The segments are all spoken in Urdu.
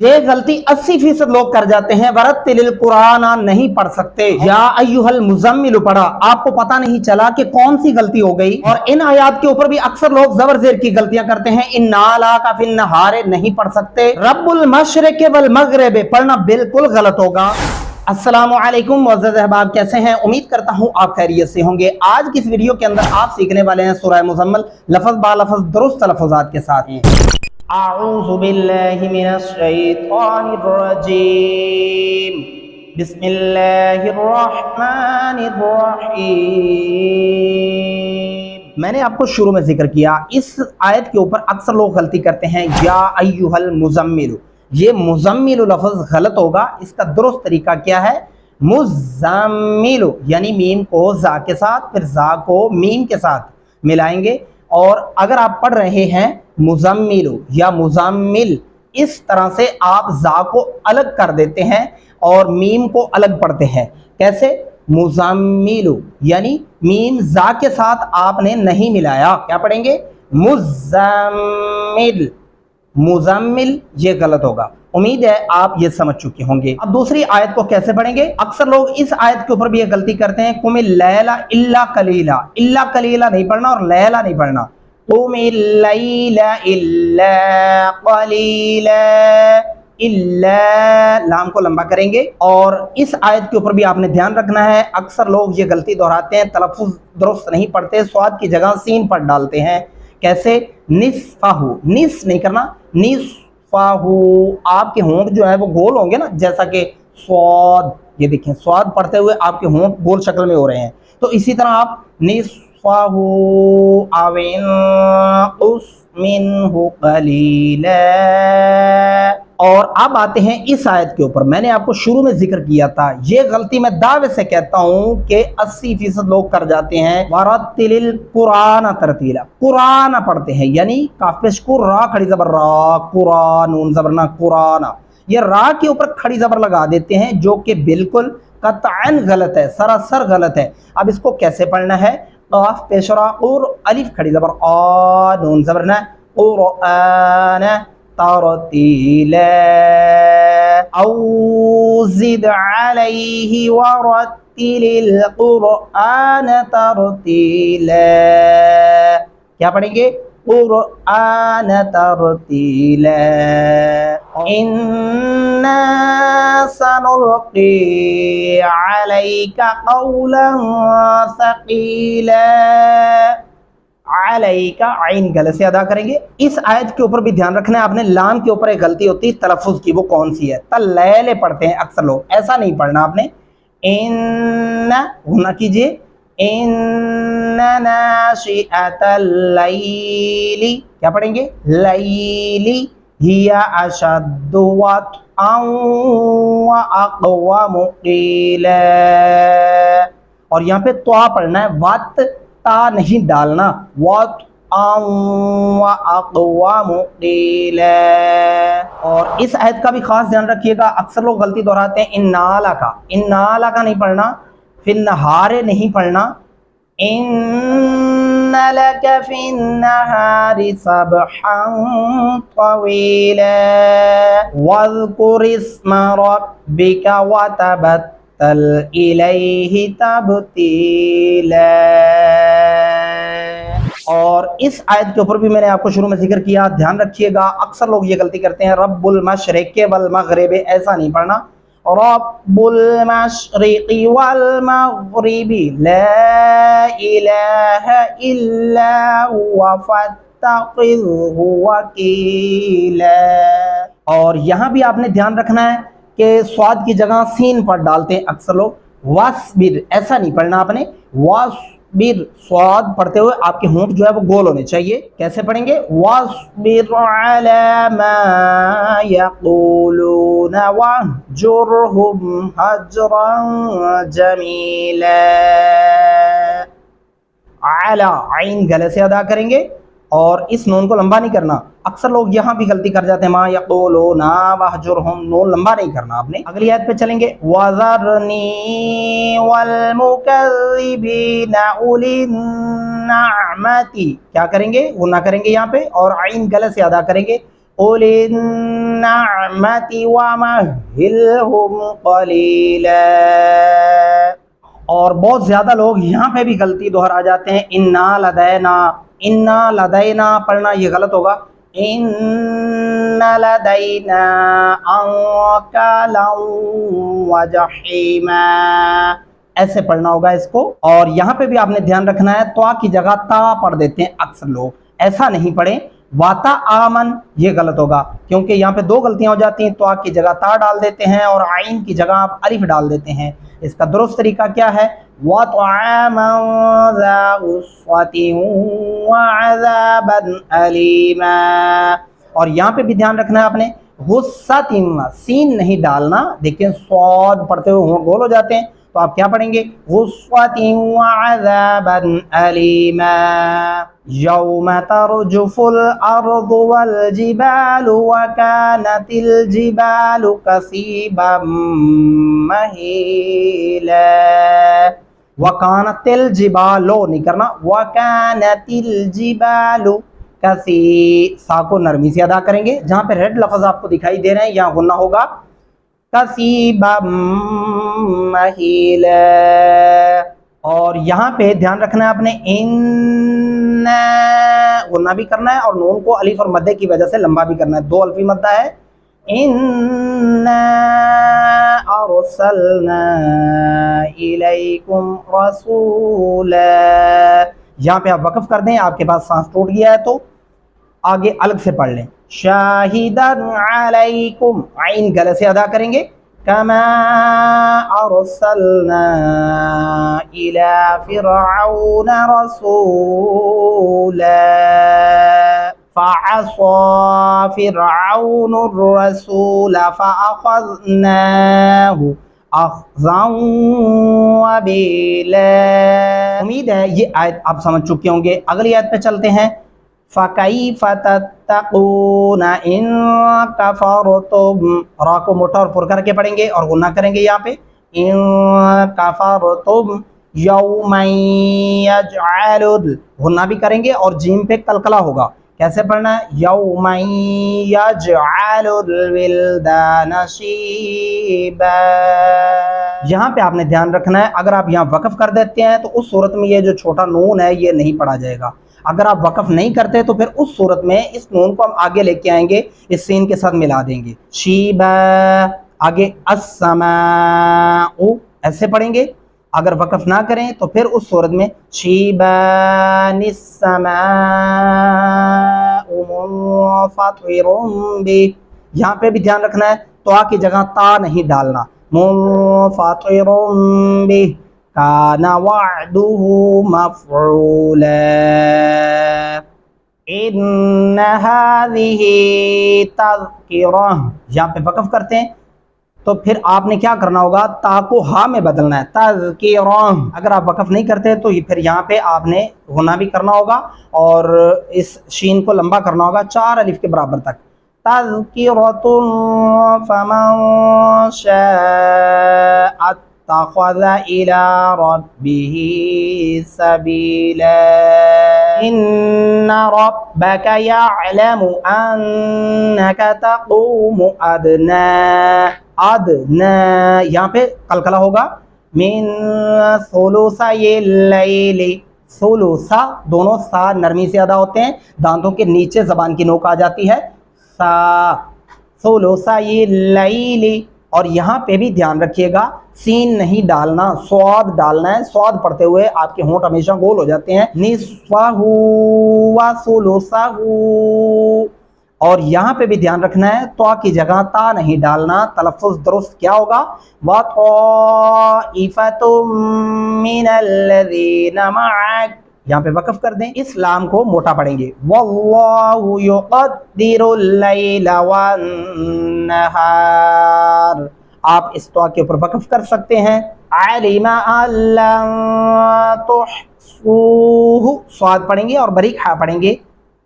یہ غلطی 80% لوگ کر جاتے ہیں، ورتل قرآن نہیں پڑھ سکتے، یا ایھا المزمل پڑھا، آپ کو پتہ نہیں چلا کہ کون سی غلطی ہو گئی۔ اور ان آیات کے اوپر بھی اکثر لوگ زبر زیر کی غلطیاں کرتے ہیں، انا لاک فی النہار نہیں پڑھ سکتے، رب المشرق والمغرب پڑھنا بالکل غلط ہوگا۔ السلام علیکم معزز احباب، کیسے ہیں؟ امید کرتا ہوں آپ خیریت سے ہوں گے۔ آج کی اس ویڈیو کے اندر آپ سیکھنے والے ہیں سورہ مزمل لفظ با لفظ درست تلفظات کے ساتھ ہیں۔ اعوذ باللہ من الشیطان الرجیم، بسم اللہ الرحمن الرحیم۔ میں نے آپ کو شروع میں ذکر کیا، اس آیت کے اوپر اکثر لوگ غلطی کرتے ہیں، یا ایھا المزمل، یہ مزمل لفظ غلط ہوگا۔ اس کا درست طریقہ کیا ہے؟ مزمل، یعنی میم کو زا کے ساتھ، پھر زا کو میم کے ساتھ ملائیں گے، اور اگر آپ پڑھ رہے ہیں مزمل یا مزمل، اس طرح سے آپ زا کو الگ کر دیتے ہیں اور میم کو الگ پڑھتے ہیں۔ کیسے؟ مزمل، یعنی میم زا کے ساتھ آپ نے نہیں ملایا، کیا پڑھیں گے؟ مزمل، مزمل، یہ غلط ہوگا۔ امید ہے آپ یہ سمجھ چکے ہوں گے۔ اب دوسری آیت کو کیسے پڑھیں گے؟ اکثر لوگ اس آیت کے اوپر بھی یہ غلطی کرتے ہیں، قم اللیل الا قلیلا، الا قلیلا نہیں پڑھنا اور لیلا نہیں پڑھنا، قم اللیل الا قلیلا، الا لام کو لمبا کریں گے۔ اور اس آیت کے اوپر بھی آپ نے دھیان رکھنا ہے، اکثر لوگ یہ غلطی دہراتے ہیں، تلفظ درست نہیں پڑھتے، صاد کی جگہ سین پڑھ ڈالتے ہیں۔ کیسے؟ نصفہ، نص نہیں کرنا، نصفہ، آپ کے ہونٹ جو ہے وہ گول ہوں گے نا، جیسا کہ صاد، یہ دیکھیں صاد پڑھتے ہوئے آپ کے ہونٹ گول شکل میں ہو رہے ہیں، تو اسی طرح آپ نصفہ او انقص منہ قلیلا۔ اور اب آتے ہیں اس آیت کے اوپر، میں نے آپ کو شروع میں ذکر کیا تھا، یہ غلطی میں دعوے سے کہتا ہوں کہ 80% لوگ کر جاتے ہیں، وَرَتِّلِ الْقُرْآنَ تَرْتِیلًا، قرآن پڑھتے ہیں، یعنی کاف پیش کو را کھڑی زبر را، قرآن نون زبر نہ قرآن، یہ را کے اوپر کھڑی زبر لگا دیتے ہیں، جو کہ بالکل قطعاً غلط ہے، سراسر غلط ہے۔ اب اس کو کیسے پڑھنا ہے؟ قاف پیش را اور الف کھڑی زبر آ، نون زبر نہ قرآن ترتیلا، او زد علیہ ورتل القرآن ترتیلا، کیا پڑھیں گے؟ قرآن ترتیلا، انا سنلقی علیک قولا ثقیلا، علیک عین گلے سے ادا کریں گے۔ اس آیت کے اوپر بھی دھیان رکھنا ہے آپ نے، لام کے اوپر ایک غلطی ہوتی ہے تلفظ کی، وہ کون سی ہے؟ تلیلے پڑھتے ہیں اکثر لوگ، ایسا نہیں پڑھنا آپ نے، ان ہونا کیجئے، ان ناشئۃ اللیل، کیا پڑھیں گے؟ لیلی، ہی اشد وطئا واقوم قیلا، اور یہاں پہ طا پڑھنا ہے، وط تا نہیں ڈالنا، وطئا واقوم قیلا۔ اور اس آیت کا بھی خاص دھیان رکھیے گا، اکثر لوگ غلطی دہراتے ہیں، انا لکا، انا لکا نہیں پڑھنا، فی النہار نہیں پڑھنا، ان لک فی النہار سبحا طویلا، واذکر اسم ربک وتبتل الیہ تبتیلا۔ اور اس آیت کے اوپر بھی میں نے آپ کو شروع میں ذکر کیا، دھیان رکھیے گا، اکثر لوگ یہ غلطی کرتے ہیں، رب المشرق والمغرب، ایسا نہیں پڑھنا، رب المشرق والمغرب لا الہ الا هو فاتخذہ وکیلا۔ اور یہاں بھی آپ نے دھیان رکھنا ہے کہ صاد کی جگہ سین پر ڈالتے ہیں اکثر لوگ، واسبر، ایسا نہیں پڑھنا آپ نے، واسبر، صاد پڑھتے ہوئے آپ کے ہونٹ جو ہے وہ گول ہونے چاہیے۔ کیسے پڑھیں گے؟ واسبر علی ما یقولون واہجرہم ہجرا جمیلا، علی عین گلے سے ادا کریں گے، اور اس نون کو لمبا نہیں کرنا، اکثر لوگ یہاں بھی غلطی کر جاتے ہیں، ما یقولون واہجرہم، نون لمبا نہیں کرنا آپ نے۔ اگلی آیت پہ چلیں گے، وَذَرْنِي وَالْمُكَذِّبِينَ أُولِي النَّعْمَةِ، کیا کریں گے؟ وہ نہ کریں گے یہاں پہ، اور عین گلے سے ادا کریں گے، اولی النعمت ومہلہم قلیلا. اور بہت زیادہ لوگ یہاں پہ بھی غلطی دہرا جاتے ہیں. انا لدینا پڑھنا یہ غلط ہوگا. ان لدینا انکالا وجحیما ایسے پڑھنا ہوگا اس کو. اور یہاں پہ بھی آپ نے دھیان رکھنا ہے تو کی جگہ تا پڑھ دیتے ہیں اکثر لوگ. ایسا نہیں پڑھیں. واتا آمن یہ غلط ہوگا کیونکہ یہاں پہ دو غلطیاں ہو جاتی ہیں. تو کی جگہ تا ڈال دیتے ہیں اور عین کی جگہ آپ الف ڈال دیتے ہیں. اس کا درست طریقہ کیا ہے؟ وَطَعَامًا ذَا غُصَّةٍ وَعَذَابًا أَلِيمًا. اور یہاں پہ بھی دھیان رکھنا ہے آپ نے. غصۃ سین نہیں ڈالنا. دیکھیں صاد پڑھتے ہوئے ہونٹ گول ہو جاتے ہیں تو آپ کیا پڑھیں گے؟ غصۃ وعذابا أليما. یوم ترجف الارض والجبال وكانت الجبال كثيبا مهيلا. وكانت الجبال نہیں کرنا. وكانت الجبال کسی سا کو نرمی سے ادا کریں گے. جہاں پہ ریڈ لفظ آپ کو دکھائی دے رہے ہیں یہاں غنہ ہوگا. کثیبا مہیلا. اور یہاں پہ دھیان رکھنا ہے آپ نے. ان غنہ بھی کرنا ہے اور نون کو الف اور مدے کی وجہ سے لمبا بھی کرنا ہے. دو الفی مدہ ہے. انا ارسلنا الیکم رسولا. یہاں پہ آپ وقف کر دیں. آپ کے پاس سانس ٹوٹ گیا ہے تو آگے الگ سے پڑھ لیں. شاہدن علیکم عین گلے سے ادا کریں گے. کما ارسلنا الی فرعون رسولا فعصى فرعون الرسول فأخذناه اخذا وبیلا. امید ہے یہ آیت آپ سمجھ چکے ہوں گے. اگلی آیت پہ چلتے ہیں. فَكَيْفَ تَتَّقُونَ إِن كَفَرْتُمْ. را کو موٹا اور پر کر کے پڑھیں گے اور غنہ کریں گے یہاں پہ. إِن كَفَرْتُمْ يَوْمًا يَجْعَلُ غنہ بھی کریں گے اور جیم پہ قلقلہ ہوگا. کیسے پڑھنا ہے؟ یوم یجعل الولدان شیبا. یہاں پہ آپ نے دھیان رکھنا ہے. اگر آپ یہاں وقف کر دیتے ہیں تو اس صورت میں یہ جو چھوٹا نون ہے یہ نہیں پڑھا جائے گا. اگر آپ وقف نہیں کرتے تو پھر اس صورت میں اس نون کو ہم آگے لے کے آئیں گے, اس سین کے ساتھ ملا دیں گے. شیبا آگے السماء ایسے پڑھیں گے. اگر وقف نہ کریں تو پھر اس صورت میں شیبان السماء منفطر بہ. یہاں پہ بھی دھیان رکھنا ہے. تو کی جگہ تا نہیں ڈالنا. منفطر بہ کان وعدہ مفعولا. ان هذه تذکرہ. یہاں پہ وقف کرتے ہیں تو پھر آپ نے کیا کرنا ہوگا؟ تا کو ہا میں بدلنا ہے. تذکرہ. اگر آپ وقف نہیں کرتے تو پھر یہاں پہ آپ نے غنہ بھی کرنا ہوگا اور اس شین کو لمبا کرنا ہوگا 4 الف کے برابر تک. تذکرۃ فمن شاء اتخذ الی ربہ سبیلا. ان ربک یعلم انک تقوم ادنا یہاں پہ قلقلہ ہوگا. من ثلثی اللیل. ثلثا دونوں سا نرمی سے ادا ہوتے ہیں. دانتوں کے نیچے زبان کی نوک آ جاتی ہے. سا ثلثی اللیل. اور یہاں پہ بھی دھیان رکھیے گا سین نہیں ڈالنا, سواد ڈالنا ہے. سواد پڑھتے ہوئے آپ کے ہونٹ ہمیشہ گول ہو جاتے ہیں. نصفہ وثلثہ. اور یہاں پہ بھی دھیان رکھنا ہے. تو کی جگہ تا نہیں ڈالنا. تلفظ درست کیا ہوگا؟ وَطَائِفَةٌ مِّنَ الَّذِينَ مَعَكَ. یہاں پہ وقف کر دیں. اس لام کو موٹا پڑھیں گے. وَاللَّهُ يُقَدِّرُ اللَّيْلَ وَالنَّهَارَ. آپ اس طوا کے اوپر وقف کر سکتے ہیں. عَلِمَ أَن لَّن تُحْصُوهُ. سواد پڑھیں گے اور بریک ہا پڑھیں گے.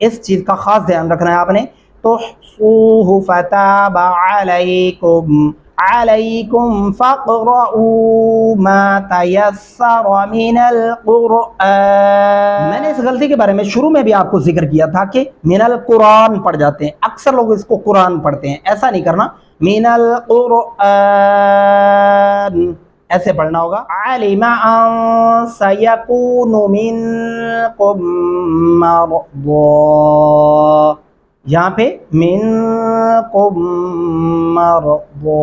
اس چیز کا خاص دھیان رکھنا ہے آپ نے. تحصوه فتاب علیکم. علیکم فاقرؤوا ما تیسر من القرآن. میں نے اس غلطی کے بارے میں شروع میں بھی آپ کو ذکر کیا تھا کہ من القرآن پڑھ جاتے ہیں، اکثر لوگ اس کو قرآن پڑھتے ہیں، ایسا نہیں کرنا، من القرآن ایسے پڑھنا ہوگا. علم ان سیکون منکم مرضى، یہاں پہ منکم مرضى،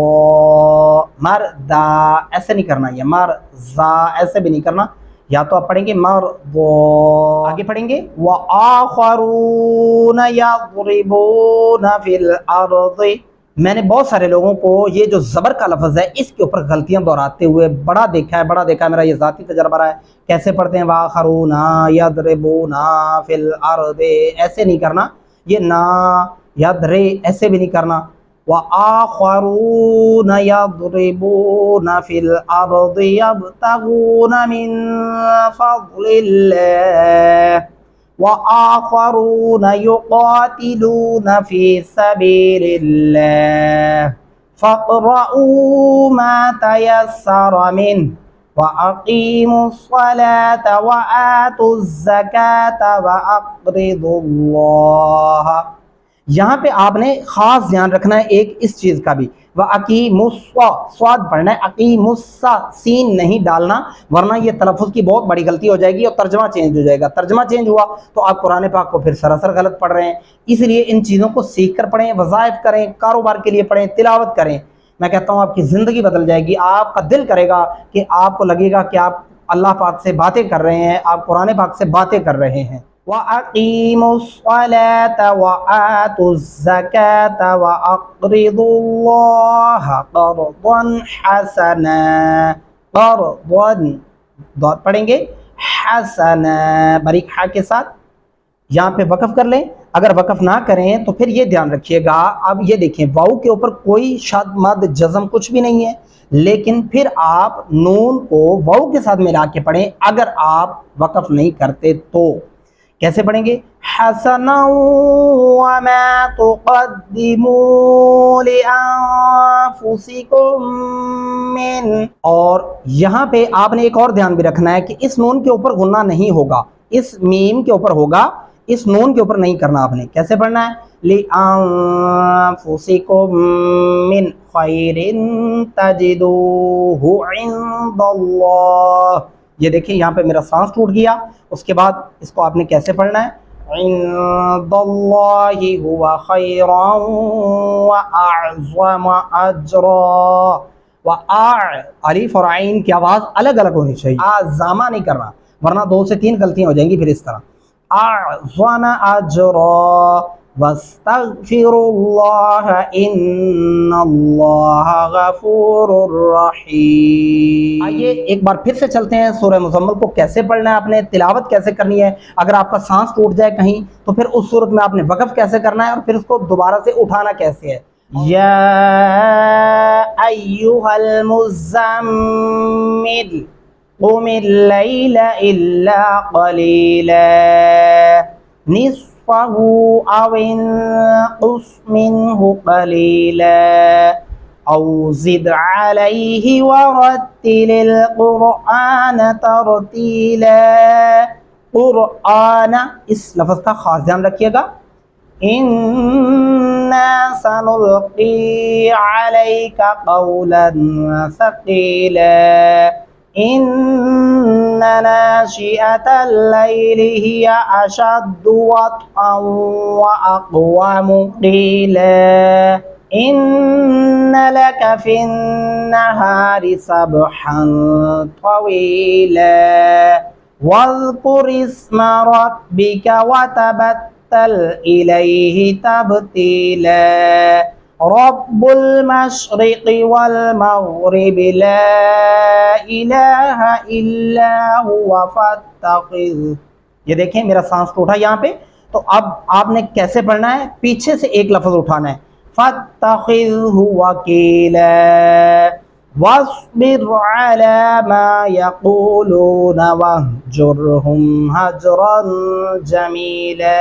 مرضى ایسے نہیں کرنا، یہ مرضى ایسے بھی نہیں کرنا، یا تو آپ پڑھیں گے مرضى. آگے پڑھیں گے وآخرون یضربون فی الارض. میں نے بہت سارے لوگوں کو یہ جو زبر کا لفظ ہے اس کے اوپر غلطیاں دہراتے ہوئے بڑا دیکھا ہے، میرا یہ ذاتی تجربہ رہا ہے. کیسے پڑھتے ہیں وآخرون یضربون فی الارض، ایسے نہیں کرنا، یہ نا یضرے ایسے بھی نہیں کرنا. وآخرون یضربون فی الارض یبتغون من فضل اللہ وآخرون یقاتلون فی سبیل اللہ فاقرؤوا ما تیسر منہ وَأَقِيمُوا الصَّلَاةَ وَآتُوا الزَّكَاةَ وَأَقْرِضُوا اللَّهَ. یہاں پہ آپ نے خاص دھیان رکھنا ہے ایک اس چیز کا بھی، وَأَقِيمُوا صاد پڑھنا ہے، أَقِيمُوا سین نہیں ڈالنا، ورنہ یہ تلفظ کی بہت بڑی غلطی ہو جائے گی اور ترجمہ چینج ہو جائے گا. ترجمہ چینج ہوا تو آپ قرآن پاک کو پھر سراسر غلط پڑھ رہے ہیں. اس لیے ان چیزوں کو سیکھ کر پڑھیں، وظائف کریں، کاروبار کے لیے پڑھیں، تلاوت کریں. میں کہتا ہوں آپ کی زندگی بدل جائے گی. آپ کا دل کرے گا کہ آپ کو لگے گا کہ آپ اللہ پاک سے باتیں کر رہے ہیں، آپ قرآن پاک سے باتیں کر رہے ہیں. وَأَقِيمُوا الصَّلَاةَ وَآتُوا الزَّكَاةَ وَأَقْرِضُوا اللَّهَ قَرْضًا حَسَنًا. قرضًا پڑھیں گے حسنا باریک ہا کے ساتھ. یہاں پہ وقف کر لیں، اگر وقف نہ کریں تو پھر یہ دھیان رکھیے گا. اب یہ دیکھیں واو کے اوپر کوئی شد مد جزم کچھ بھی نہیں ہے، لیکن پھر آپ نون کو واو کے ساتھ ملا کے پڑھیں اگر آپ وقف نہیں کرتے تو. کیسے پڑھیں گے حسنا وما تقدموا لانفسکم من. اور یہاں پہ آپ نے ایک اور دھیان بھی رکھنا ہے کہ اس نون کے اوپر غنہ نہیں ہوگا، اس میم کے اوپر ہوگا، اس نون کے اوپر نہیں کرنا. آپ نے کیسے پڑھنا ہے لِأَنفُسِكُم مِّنْ خَيْرٍ تَجِدُوهُ عِندَ اللَّهِ. یہ دیکھیں یہاں پہ میرا سانس ٹوٹ گیا. اس کے بعد اس کو آپ نے کیسے پڑھنا ہے عِندَ اللَّهِ هُوَ خَيْرًا وَأَعْظَمَ أَجْرًا. الف اور عین کی آواز الگ الگ ہونی چاہیے، آزامہ نہیں کرنا ورنہ 2 سے 3 غلطیاں ہو جائیں گی. پھر اس طرح اعظم اجرا واستغفر اللہ ان اللہ غفور رحیم. آئیے ایک بار پھر سے چلتے ہیں سورہ مزمل کو کیسے پڑھنا ہے، آپ نے تلاوت کیسے کرنی ہے. اگر آپ کا سانس ٹوٹ جائے کہیں تو پھر اس صورت میں آپ نے وقف کیسے کرنا ہے اور پھر اس کو دوبارہ سے اٹھانا کیسے ہے. یا ایھا المزمل قم اللیل الا قلیلا نصفه او انقص منه قلیلا او زد علیہ ورتل القرآن ترتیلا. قرآن اس لفظ کا خاص دھیان رکھیے گا. اِنَّا سَنُلْقِي عَلَيْكَ قَوْلًا ثَقِيلًا إِنَّ نَاشِئَةَ اللَّيْلِ هِيَ أَشَدُّ وَطْئًا وَأَقْوَمُ قِيلًا إِنَّ لَكَ فِي النَّهَارِ سَبْحًا طَوِيلًا وَاذْكُرِ اسْمَ رَبِّكَ وَتَبَتَّلْ إِلَيْهِ تَبْتِيلًا رب المشرق والمغرب لا الہ الا هو فاتخذ. یہ دیکھیں میرا سانس ٹوٹا یہاں پہ، تو اب آپ نے کیسے پڑھنا ہے، پیچھے سے ایک لفظ اٹھانا ہے فاتخذہ وکیلا واصبر علی ما یقولون واہجرہم ہجرا جمیلا.